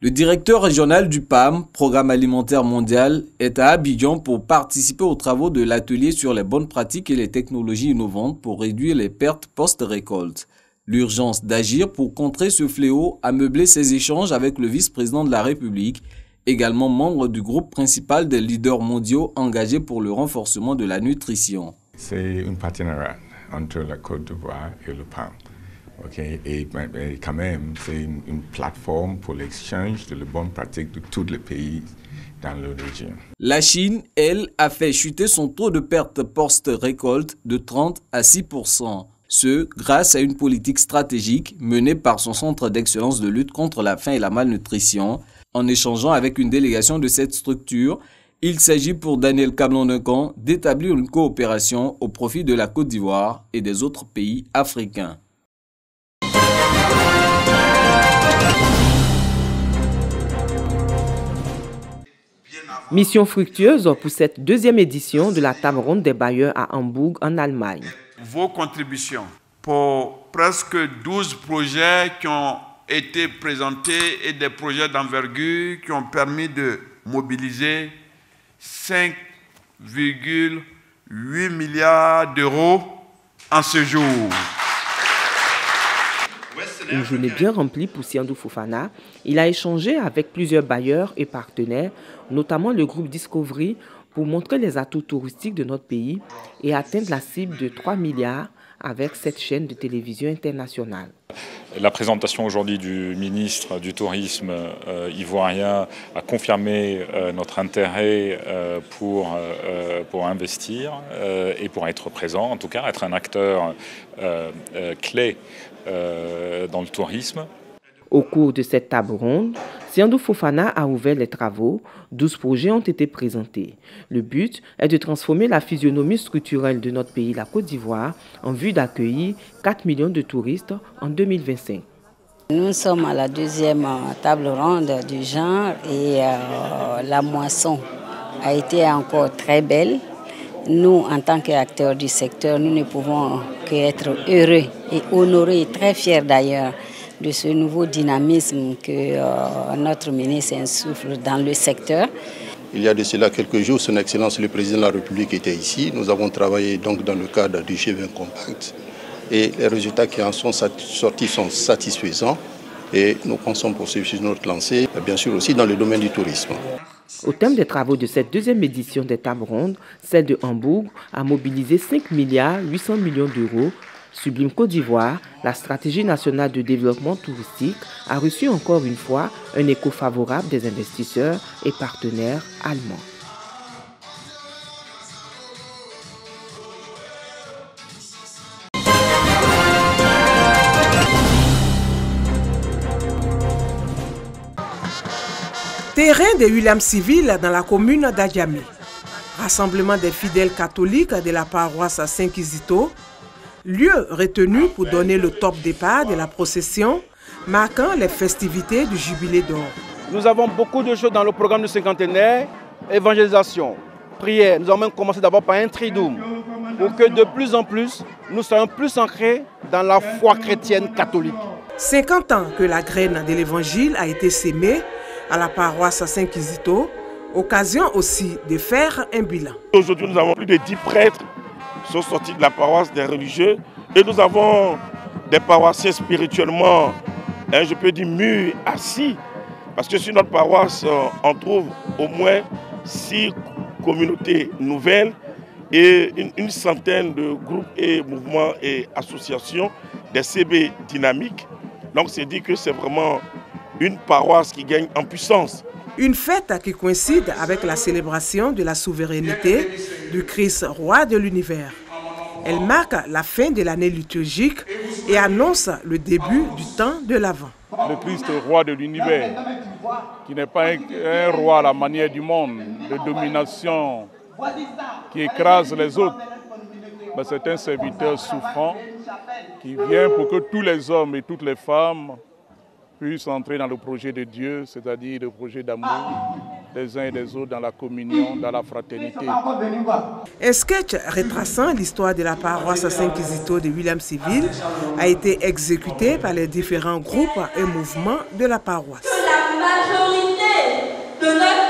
Le directeur régional du PAM, Programme alimentaire mondial, est à Abidjan pour participer aux travaux de l'atelier sur les bonnes pratiques et les technologies innovantes pour réduire les pertes post-récolte. L'urgence d'agir pour contrer ce fléau a meublé ses échanges avec le vice-président de la République, également membre du groupe principal des leaders mondiaux engagés pour le renforcement de la nutrition. C'est un partenariat entre la Côte d'Ivoire et le PAM. Okay. Et quand même, c'est une plateforme pour l'échange de les bonnes pratiques de tous les pays dans la région. La Chine, elle, a fait chuter son taux de perte post-récolte de 30 à 6%. Ce, grâce à une politique stratégique menée par son centre d'excellence de lutte contre la faim et la malnutrition. En échangeant avec une délégation de cette structure, il s'agit pour Daniel Cablon-Duncan d'établir une coopération au profit de la Côte d'Ivoire et des autres pays africains. Mission fructueuse pour cette deuxième édition de la table ronde des bailleurs à Hambourg, en Allemagne. Vos contributions pour presque 12 projets qui ont été présentés et des projets d'envergure qui ont permis de mobiliser 5,8 milliards d'euros en ce jour. Une journée bien remplie pour Siandou Fofana. Il a échangé avec plusieurs bailleurs et partenaires, notamment le groupe Discovery, pour montrer les atouts touristiques de notre pays et atteindre la cible de 3 milliards avec cette chaîne de télévision internationale. La présentation aujourd'hui du ministre du Tourisme ivoirien a confirmé notre intérêt pour investir et pour être présent, en tout cas être un acteur clé dans le tourisme. Au cours de cette table ronde, Siandou Fofana a ouvert les travaux. 12 projets ont été présentés. Le but est de transformer la physionomie structurelle de notre pays, la Côte d'Ivoire, en vue d'accueillir 4 millions de touristes en 2025. Nous sommes à la deuxième table ronde du genre et la moisson a été encore très belle. Nous, en tant qu'acteurs du secteur, nous ne pouvons qu'être heureux et honorés et très fiers d'ailleurs de ce nouveau dynamisme que notre ministre insuffle dans le secteur. Il y a de cela quelques jours, Son Excellence le Président de la République était ici. Nous avons travaillé donc dans le cadre du G20 Compact et les résultats qui en sont sortis sont satisfaisants et nous pensons poursuivre sur notre lancée, bien sûr aussi dans le domaine du tourisme. Au thème des travaux de cette deuxième édition des tables rondes, celle de Hambourg a mobilisé 5 milliards 800 millions d'euros. Sublime Côte d'Ivoire, la stratégie nationale de développement touristique a reçu encore une fois un écho favorable des investisseurs et partenaires allemands. Terrain des William Civil dans la commune d'Adjamé. Rassemblement des fidèles catholiques de la paroisse Saint-Kizito. Lieu retenu pour donner le top départ de la procession marquant les festivités du Jubilé d'or. Nous avons beaucoup de choses dans le programme du cinquantenaire, évangélisation, prière. Nous avons même commencé d'abord par un triduum pour que de plus en plus, nous soyons plus ancrés dans la foi chrétienne catholique. 50 ans que la graine de l'évangile a été sémée à la paroisse Saint-Kizito, occasion aussi de faire un bilan. Aujourd'hui, nous avons plus de 10 prêtres sont sortis de la paroisse, des religieux, et nous avons des paroissiens spirituellement, je peux dire, mûrs, assis, parce que sur notre paroisse, on trouve au moins 6 communautés nouvelles et une centaine de groupes et mouvements et associations, des CB dynamiques. Donc c'est dit que c'est vraiment une paroisse qui gagne en puissance. Une fête qui coïncide avec la célébration de la souveraineté du Christ roi de l'univers. Elle marque la fin de l'année liturgique et annonce le début du temps de l'Avent. Le Christ roi de l'univers, qui n'est pas un roi à la manière du monde, de domination, qui écrase les autres, mais c'est un serviteur souffrant qui vient pour que tous les hommes et toutes les femmes puissent entrer dans le projet de Dieu, c'est-à-dire le projet d'amour des uns et des autres dans la communion, dans la fraternité. Un sketch retraçant l'histoire de la paroisse Saint-Kizito de William Civil a été exécuté par les différents groupes et mouvements de la paroisse. majorité de notre